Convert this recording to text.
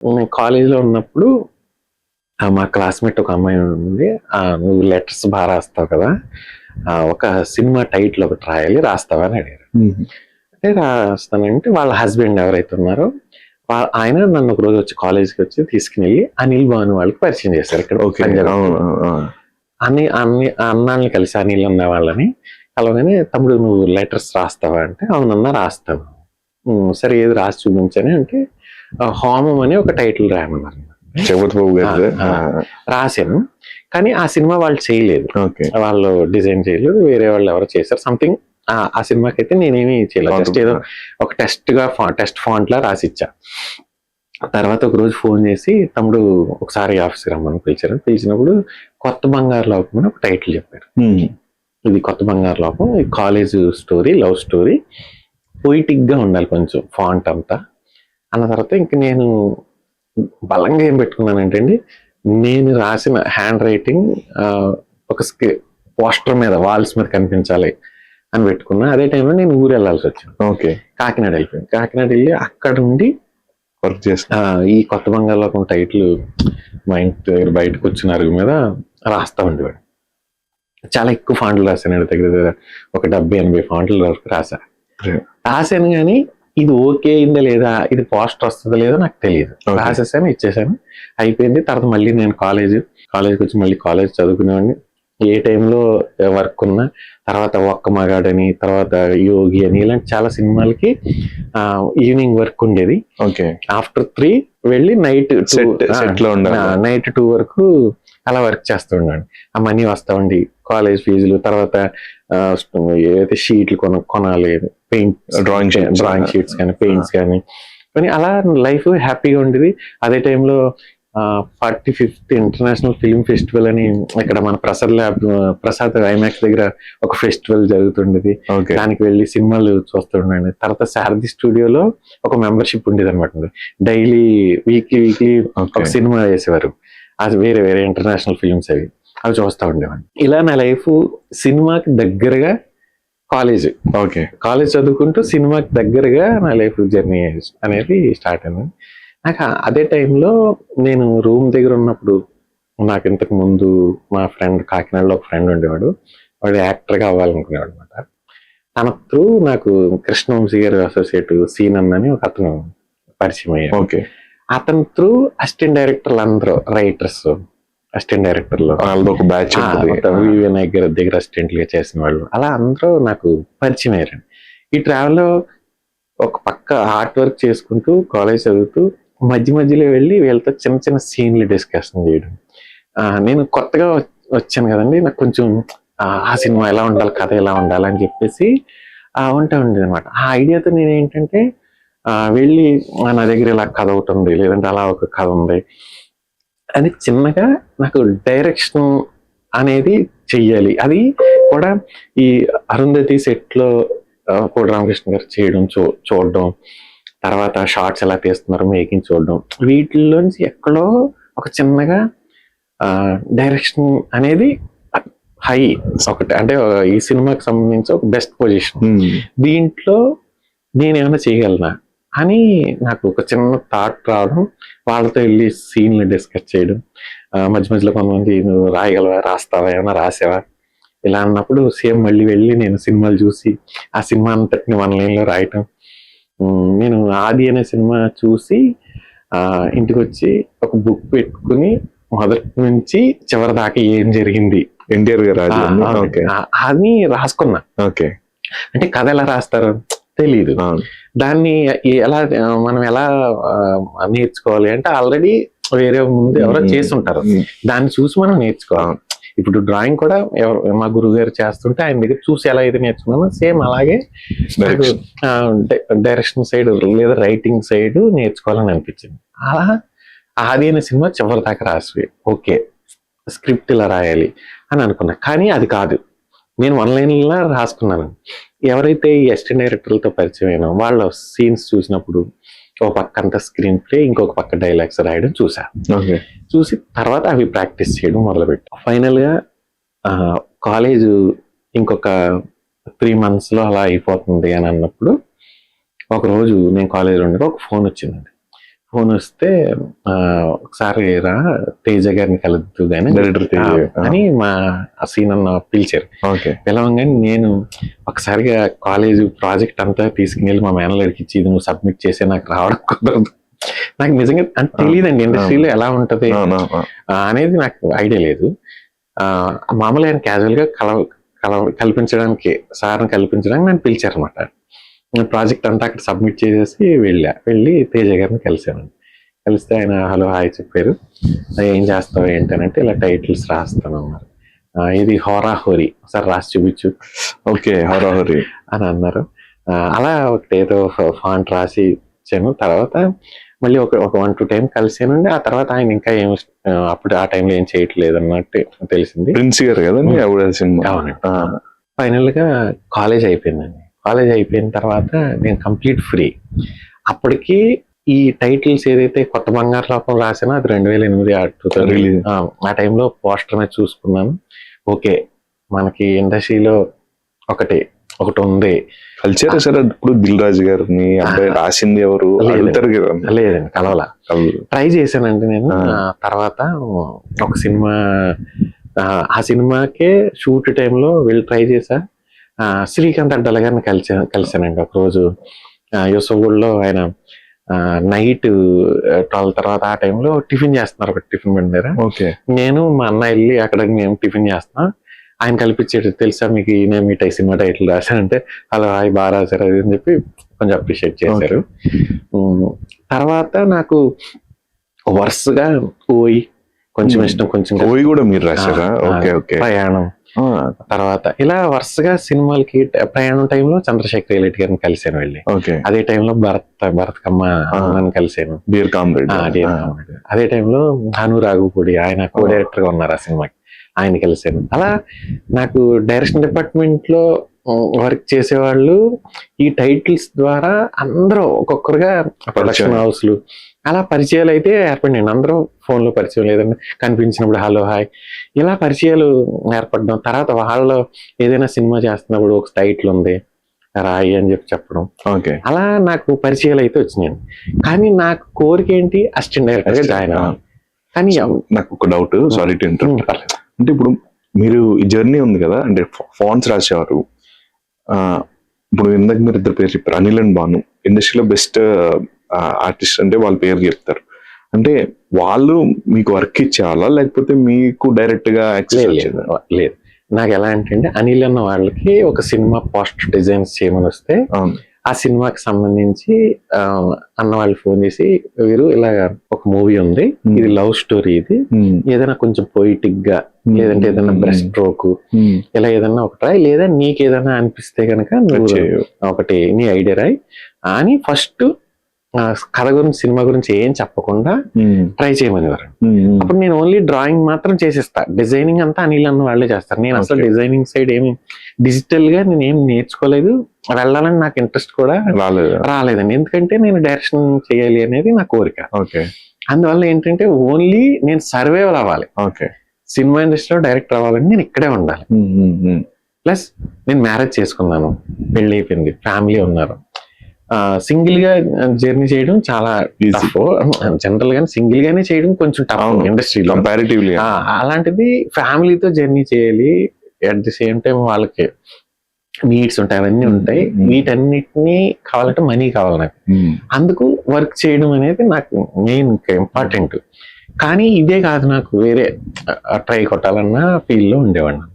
నేను కాలేజీలో ఉన్నప్పుడు మా క్లాస్మేట్ ఒక అమ్మాయి ఉంది. నువ్వు లెటర్స్ బాగా రాస్తావు కదా, ఒక సినిమా టైటిల్ ఒకటి రాస్తావా అని అడిగారు. అంటే రాస్తానంటే వాళ్ళ హస్బెండ్ ఎవరైతే ఉన్నారో ఆయన నన్ను ఒక రోజు వచ్చి కాలేజీకి వచ్చి తీసుకుని వెళ్ళి అనిల్ భాను వాళ్ళకి పరిచయం చేశారు. ఇక్కడ అన్నాళ్ళని కలిసి అనిల్ అన్న వాళ్ళని అలాగని, తమ్ముడు నువ్వు లెటర్స్ రాస్తావా అంటే అవునన్నా రాస్తాను. సరే ఏది రాసి చూపించని అంటే హోమం అని ఒక టైటిల్ రాయమన్నారు. రాశాను, కానీ ఆ సినిమా వాళ్ళు చేయలేదు, వాళ్ళు డిజైన్ చేయలేదు, వేరే వాళ్ళు ఎవరో చేశారు సంథింగ్. ఆ సినిమాకి అయితే నేనేమి చేయలేదు, జస్ట్ ఏదో ఒక టెస్ట్ ఫాంట్ లా రాసిచ్చా. తర్వాత ఒక రోజు ఫోన్ చేసి తమ్ముడు ఒకసారి ఆఫీస్కి రమ్మని పిలిచారు. పిలిచినప్పుడు కొత్త బంగారు లోకం అని ఒక టైటిల్ చెప్పారు. ఇది కొత్త బంగారు లోకం, college story, love story, poetic గా ఉండాలి కొంచెం ఫాంట్ అంతా అన్న తర్వాత ఇంక నేను బలంగా ఏం పెట్టుకున్నానంటే అండి, నేను రాసిన హ్యాండ్ రైటింగ్ ఒక పోస్టర్ మీద వాల్స్ మీద కనిపించాలి అని పెట్టుకున్నా. అదే టైంలో నేను ఊరు వెళ్ళాల్సి వచ్చింది. కాకినాడ వెళ్ళిపోయింది. కాకినాడ వెళ్ళి అక్కడ ఉండి వర్క్ చేసిన ఈ కొత్త బంగాళాఖం టైటిల్ మా ఇంటి దగ్గర బయటకు వచ్చిన అరుగు మీద రాస్తా ఉండేవాడు. చాలా ఎక్కువ ఫాంట్లు రాశాను, దగ్గర ఒక 70-80 ఫాంట్ల వరకు రాశాను. కానీ ఇది ఓకే అయిందా లేదా, ఇది పోస్టర్ వస్తుందా లేదా నాకు తెలియదు. రాసేసాను, ఇచ్చేసాను, అయిపోయింది. తర్వాత మళ్ళీ నేను కాలేజ్కి వచ్చి మళ్ళీ కాలేజ్ చదువుకునేవాడిని. ఏ టైంలో వర్క్ ఉన్నా, తర్వాత ఒక్క మగాడని, తర్వాత యోగి అని, ఇలాంటి చాలా సినిమాలకి ఈవినింగ్ వర్క్ ఉండేది. ఆఫ్టర్ 3 వెళ్ళి నైట్ 2 వరకు అలా వర్క్ చేస్తూ ఉండండి. ఆ మనీ వస్తామండి, కాలేజ్ ఫీజులు, తర్వాత ఏదైతే షీట్లు కొనాలి, డ్రాయింగ్ షీట్స్ కానీ పెయింట్స్ కానీ అలా లైఫ్ హ్యాపీగా ఉండేది. అదే టైంలో 45th ఇంటర్నేషనల్ ఫిల్మ్ ఫెస్టివల్ అని ఇక్కడ మన ప్రసాద్ ఐమాక్స్ దగ్గర ఒక ఫెస్టివల్ జరుగుతుండేది. దానికి వెళ్ళి సినిమాలు చూస్తుండండి. తర్వాత శారది స్టూడియోలో ఒక మెంబర్షిప్ ఉండేది అనమాట. డైలీ వీక్లీ ఒక సినిమా వేసేవారు. అది వేరే ఇంటర్నేషనల్ ఫిల్మ్స్ అవి చూస్తూ ఉండేవాడిని. ఇలా నా లైఫ్ సినిమాకి దగ్గరగా కాలేజ్ చదువుకుంటూ సినిమాకి దగ్గరగా నా లైఫ్ జర్నీ అనేది స్టార్ట్ అయింది. నాకు అదే టైంలో నేను రూమ్ దగ్గర ఉన్నప్పుడు, నాకు ఇంతకు ముందు మా ఫ్రెండ్ కాకినాడలో ఒక ఫ్రెండ్ ఉండేవాడు, వాడు యాక్టర్గా అవ్వాలనుకునేవాడు అనమాట. తన త్రూ నాకు కృష్ణవంశీ గారి అసోసియేట్ సీన్ అని ఒక అతను పరిచయం అయ్యాడు. అతని త్రూ అసిస్టెంట్ డైరెక్టర్లు అందరూ రైటర్స్, అసిస్టెంట్ డైరెక్టర్లు ఒక బ్యాచ్ వినాయక్ గారి దగ్గర అసిస్టెంట్గా చేసిన వాళ్ళు, అలా అందరూ నాకు పరిచయం అయ్యారు. ఈ ట్రావెల్లో ఒక పక్క ఆర్ట్ వర్క్ చేసుకుంటూ కాలేజ్ చదువుతూ మధ్యలో వెళ్ళి వీళ్ళతో చిన్న చిన్న సీన్లు డిస్కషన్ చేయడం. నేను కొత్తగా వచ్చాను కదండి, నాకు కొంచెం ఆ సినిమా ఎలా ఉండాలి, కథ ఎలా ఉండాలి అని చెప్పేసి ఉండేది అనమాట. ఆ ఐడియాతో నేను ఏంటంటే వెళ్ళి నా దగ్గర ఇలా కథ ఒకటి ఉంది, లేదంటే అలా ఒక కథ ఉంది అని చిన్నగా నాకు డైరెక్షన్ అనేది చెయ్యాలి. అది కూడా ఈ అరుంధతి సెట్లో కోడి రామకృష్ణ గారు చేయడం చూడడం, తర్వాత షార్ట్స్ ఎలా తీస్తున్నారు మేకింగ్ చూడడం, వీటిల్లోంచి ఎక్కడో ఒక చిన్నగా డైరెక్షన్ అనేది హై ఒకటి, అంటే ఈ సినిమాకి సంబంధించి ఒక బెస్ట్ పొజిషన్, దీంట్లో నేనేమైనా చేయగలనా అని నాకు ఒక చిన్న థాట్ రావడం, వాళ్ళతో వెళ్ళి సీన్లు డిస్కస్ చేయడం. మధ్యలో కొంతమంది నువ్వు రాయగలవా, రాస్తావా, ఏమైనా రాసావా ఇలా అన్నప్పుడు సేమ్ మళ్ళీ వెళ్ళి నేను సినిమాలు చూసి ఆ సినిమా అంతటిని 1 లైన్లో రాయటం. నేను ఆది అనే సినిమా చూసి ఇంటికి వచ్చి ఒక బుక్ పెట్టుకుని మొదటి నుంచి చివరి దాకా ఏం జరిగింది ఎన్టీఆర్ గారు అని రాసుకున్నా. అంటే కథ ఎలా రాస్తారు తెలీదు, దాన్ని మనం ఎలా నేర్చుకోవాలి అంటే ఆల్రెడీ వేరే ముందు ఎవరో చేసి ఉంటారు, దాన్ని చూసి మనం నేర్చుకోవాలి. ఇప్పుడు డ్రాయింగ్ కూడా మా గురువు గారు చేస్తుంటే ఆయన దగ్గర చూసి ఎలా అయితే నేర్చుకున్నామో సేమ్ అలాగే డైరెక్షన్ సైడ్ లేదా రైటింగ్ సైడ్ నేర్చుకోవాలని అనిపించింది. అలా ఆది అనే సినిమా చివరి దాకా రాసి ఓకే స్క్రిప్ట్ ఇలా రాయాలి అని అనుకున్నా. కానీ అది కాదు, నేను 1 లైన్లో రాసుకున్నాను. ఎవరైతే ఈ అసిస్టెంట్ డైరెక్టర్లతో పరిచయం అయినా వాళ్ళ సీన్స్ చూసినప్పుడు ఒక పక్క అంతా స్క్రీన్ ప్లే, ఇంకొక పక్క డైలాగ్స్ రాయడం చూసి తర్వాత అవి ప్రాక్టీస్ చేయడం మొదలుపెట్టి ఫైనల్గా కాలేజ్ ఇంకొక 3 monthsలో అలా అయిపోతుంది అని అన్నప్పుడు ఒకరోజు నేను కాలేజీలో ఉండగా ఒక ఫోన్ వచ్చిందండి. ఫోన్ వస్తే ఒకసారి రా తేజ గారిని కలుద్దు గాని డైరెక్టర్ అని మా సీన్ అన్న పిలిచారు. ఓకే. పిలవంగానే నేను ఒకసారిగా కాలేజ్ ప్రాజెక్ట్ అంతా తీసుకుని మా మేనల్లుడికి ఇచ్చి ఇది నువ్వు సబ్మిట్ చేసి నాకు రావడం కుదరదు. నాకు నిజంగా అంటే తెలియదండి ఇండస్ట్రీలో ఎలా ఉంటది అనేది నాకు ఐడియా లేదు. మామూలుగా ఆయన క్యాజువల్ గా కల్పించడానికి సార్ని కల్పించడానికి నన్ను పిలిచారు అనమాట. ప్రాజెక్ట్ అంతా అక్కడ సబ్మిట్ చేసేసి వెళ్ళి తేజ గారిని కలిశాను. కలిస్తే ఆయన హలో హాయ్ చెప్పారు. ఏం చేస్తావు ఏంటనంటే ఇలా టైటిల్స్ రాస్తాను అన్నారు. ఇది హోరా హోరీ సార్ రాసి చూపించు. ఓకే, హోరా హోరీ అని అన్నారు. అలా ఒకటేదో ఫాంట్ రాసి ఇచ్చాను. తర్వాత మళ్ళీ ఒక 1-2 టైం కలిసానండి. ఆ తర్వాత ఆయన ఇంకా ఏం అప్పుడు ఆ టైంలో ఏం చేయట్లేదు అన్నట్టు తెలిసింది. ప్రిన్స్ గారు కదండి సినిమా. అవునండి. ఫైనల్ గా కాలేజ్ అయిపోయిందండి. కాలేజ్ అయిపోయిన తర్వాత నేను కంప్లీట్ ఫ్రీ. అప్పటికి ఈ టైటిల్స్ ఏదైతే కొత్త బంగారు లోకం రాసానో అది 2008 ఆ టైంలో పోస్టర్ మీద చూసుకున్నాను. ఓకే మనకి ఇండస్ట్రీలో ఒకటి ఉంది. కల్చర్ సార్ ఇప్పుడు దిల్ రాజు గారిని అబ్బాయి రాసింది ఎవరు అడుగుతారు కదా. లేదండి కలవలా. ట్రై చేశానండి నేను. తర్వాత ఒక సినిమా ఆ సినిమాకే షూట్ టైంలో వెళ్ళి ట్రై చేశా. శ్రీకాంత్ అడ్డాల గారిని కలిసానండి ఒక రోజు యూసఫ్గూడలో. ఆయన నైట్ 12 తర్వాత ఆ టైంలో టిఫిన్ చేస్తున్నారు ఒక టిఫిన్ బండి దగ్గర. నేను మా అన్న వెళ్ళి అక్కడ మేము టిఫిన్ చేస్తున్నాం. ఆయన కల్పించేది తెలుసా మీకు నేను మీ సినిమా టైటిల్ రాశానంటే హలో హాయ్ బాగా రాశారు అది అని చెప్పి కొంచెం అప్రిషియేట్ చేశారు. తర్వాత నాకు వరుసగా ఓయి కొంచెం ఇష్టం కొంచెం ఓయి కూడా మీరు రాశారా? ప్రయాణం తర్వాత ఇలా వరుసగా సినిమాలకి ప్రయాణం టైంలో చంద్రశేఖర్ రెడ్డి గారిని కలిసాను వెళ్ళి. అదే టైంలో భరతకమ్మ కలిసాను. Dear comrade. అదే టైంలో భాను రాఘుపూడి ఆయన కో డైరెక్టర్ గా ఉన్నారు ఆ సినిమాకి, ఆయన కలిసాను. అలా నాకు డైరెక్షన్ డిపార్ట్మెంట్ లో వర్క్ చేసేవాళ్ళు ఈ టైటిల్స్ ద్వారా అందరూ ఒక్కొక్కరుగా ప్రొడక్షన్ హౌస్లు అలా పరిచయాలు అయితే ఏర్పడినాయి. అందరూ ఫోన్ లో పరిచయం లేదండి, కనిపించినప్పుడు హలో హాయ్ ఇలా పరిచయాలు ఏర్పడడం. తర్వాత వాళ్ళు ఏదైనా సినిమా చేస్తున్నప్పుడు ఒక టైటిల్ ఉంది రాయి అని చెప్పడం. అలా నాకు పరిచయాలు అయితే వచ్చినాయండి. కానీ నాకు కోరిక ఏంటి అసిస్టెంట్ డైరెక్టర్ గా జాయిన్ అవ్వాలి. కానీ నాకు ఒక డౌట్, సారీ టు ఇంటరప్ట్. అంటే ఇప్పుడు మీరు ఈ జర్నీ ఉంది కదా, అంటే ఫాంట్స్ రాసేవారు. ఇప్పుడు ఇందాక మీరు ఇద్దరు పేరు చెప్పారు, అనిల్ అండ్ భాను. ఇండస్ట్రీలో బెస్ట్ ఆర్టిస్ట్ అంటే వాళ్ళ పేరు చెప్తారు. అంటే వాళ్ళు మీకు వర్క్ ఇచ్చేవాళ్ళ లేకపోతే మీకు డైరెక్ట్ గా యాక్సెస్? లేదు, నాకు ఎలా అంటే అనిల్ అన్న వాళ్ళకి ఒక సినిమా పోస్టర్ డిజైన్స్ చేయమని వస్తే ఆ సినిమాకి సంబంధించి అన్న వాళ్ళు ఫోన్ చేసి వీరు ఇలా ఒక మూవీ ఉంది, ఇది లవ్ స్టోరీ, ఇది ఏదైనా కొంచెం పొయిటిక్ గా లేదంటే ఏదైనా బ్రష్ స్ట్రోక్ ఇలా ఏదన్నా ఒక ట్రై, లేదా నీకు ఏదైనా అనిపిస్తే కనుక నువ్వు ఒకటి నీ ఐడియా రాయి అని ఫస్ట్ కథ గురించి సినిమా గురించి ఏం చెప్పకుండా ట్రై చేయమనేవారు. అప్పుడు నేను ఓన్లీ డ్రాయింగ్ మాత్రం చేసేస్తా, డిజైనింగ్ అంతా అనిల్ అన్న వాళ్ళే చేస్తారు. నేను అసలు డిజైనింగ్ సైడ్ ఏమి డిజిటల్ గా నేను ఏం నేర్చుకోలేదు, వెళ్ళాలని నాకు ఇంట్రెస్ట్ కూడా రాలేదండి. ఎందుకంటే నేను డైరెక్షన్ చేయాలి అనేది నా కోరిక. అందువల్ల ఏంటంటే ఓన్లీ నేను సర్వైవల్ అవ్వాలి, సినిమా ఇండస్ట్రీలో డైరెక్టర్ అవ్వాలని నేను ఇక్కడే ఉండాలి. ప్లస్ నేను మ్యారేజ్ చేసుకున్నాను, పెళ్లి అయిపోయింది, ఫ్యామిలీ ఉన్నారు. సింగిల్ గా జర్నీ చేయడం చాలా టఫ్. జనరల్ గా సింగిల్ గానే చేయడం కొంచెం టఫ్ ఇండస్ట్రీలో కంపారిటివ్లీ. అలాంటిది ఫ్యామిలీతో జర్నీ చేయాలి, అట్ ది సేమ్ టైం వాళ్ళకి నీడ్స్ ఉంటాయి, అవన్నీ ఉంటాయి. వీటన్నిటినీ కావాలంటే మనీ కావాలి నాకు. అందుకు వర్క్ చేయడం అనేది నాకు మెయిన్ ఇంపార్టెంట్. కానీ ఇదే కాదు, నాకు వేరే ట్రై కొట్టాలన్న ఫీల్డ్ లో ఉండేవాడిని.